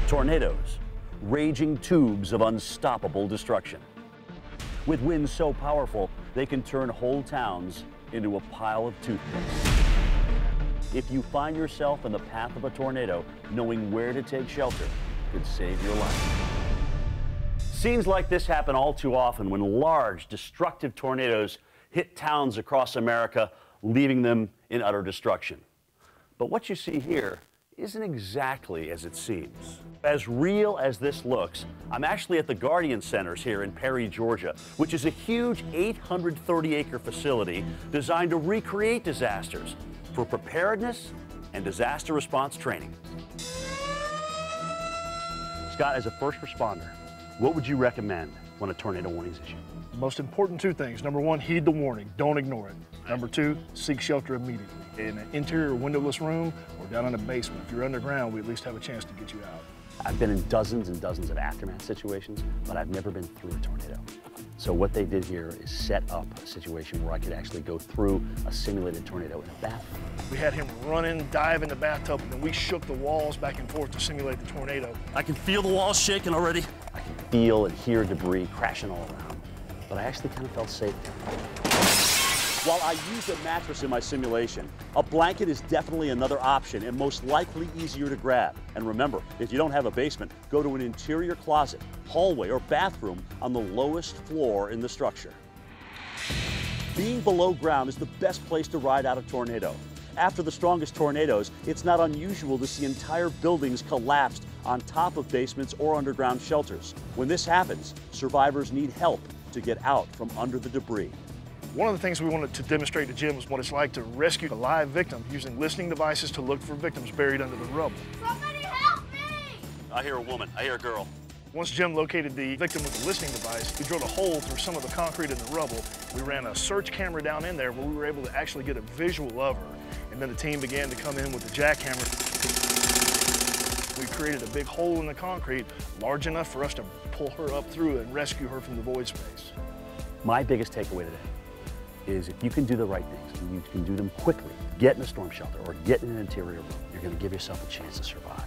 Tornadoes, raging tubes of unstoppable destruction. With winds so powerful, they can turn whole towns into a pile of toothpicks. If you find yourself in the path of a tornado, knowing where to take shelter could save your life. Scenes like this happen all too often when large, destructive tornadoes hit towns across America, leaving them in utter destruction. But what you see here isn't exactly as it seems. As real as this looks, I'm actually at the Guardian Centers here in Perry, Georgia, which is a huge 830-acre facility designed to recreate disasters for preparedness and disaster response training. Scott, as a first responder, what would you recommend when a tornado warning is issued? The most important two things. Number one, heed the warning. Don't ignore it. Number two, seek shelter immediately. In an interior windowless room or down in a basement. If you're underground, we at least have a chance to get you out. I've been in dozens and dozens of aftermath situations, but I've never been through a tornado. So what they did here is set up a situation where I could actually go through a simulated tornado in a bathroom. We had him run in, dive in the bathtub, and then we shook the walls back and forth to simulate the tornado. I can feel the walls shaking already. I can feel and hear debris crashing all around, but I actually kind of felt safe there. While I used a mattress in my simulation, a blanket is definitely another option and most likely easier to grab. And remember, if you don't have a basement, go to an interior closet, hallway, or bathroom on the lowest floor in the structure. Being below ground is the best place to ride out a tornado. After the strongest tornadoes, it's not unusual to see entire buildings collapsed on top of basements or underground shelters. When this happens, survivors need help to get out from under the debris. One of the things we wanted to demonstrate to Jim was what it's like to rescue a live victim using listening devices to look for victims buried under the rubble. Somebody help me! I hear a woman, I hear a girl. Once Jim located the victim with the listening device, we drilled a hole through some of the concrete in the rubble. We ran a search camera down in there where we were able to actually get a visual of her. And then the team began to come in with the jackhammer. We created a big hole in the concrete, large enough for us to pull her up through and rescue her from the void space. My biggest takeaway today is if you can do the right things, and you can do them quickly, get in a storm shelter or get in an interior room, you're going to give yourself a chance to survive.